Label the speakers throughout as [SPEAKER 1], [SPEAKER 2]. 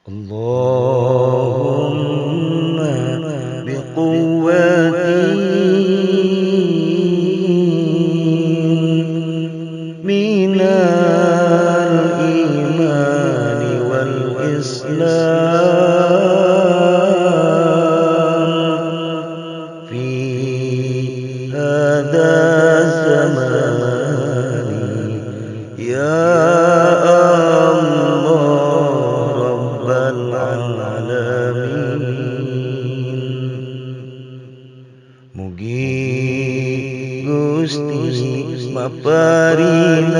[SPEAKER 1] اللهم بقوتي من الإيمان والإسلام في هذا الزمان يا mugi Gusti maparingan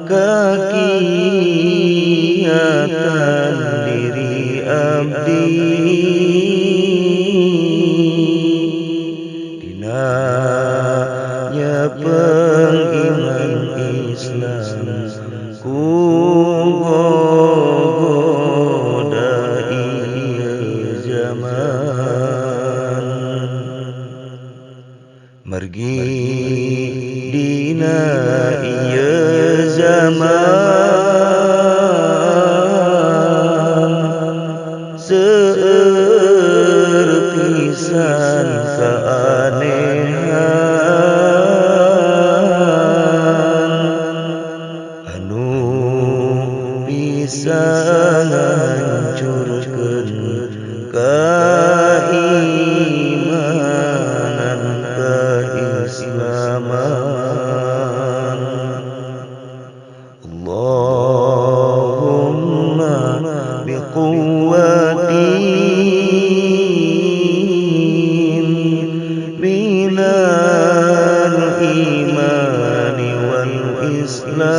[SPEAKER 1] kakiatan diri abdi dina nya pengiman Islam mergi dina ieu zaman seueur pisan kaanehan anu bisa ngahancurkeun keimanan keislaman. Allahumma biquwwatin minal imani wal islam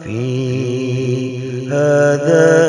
[SPEAKER 1] fi hadha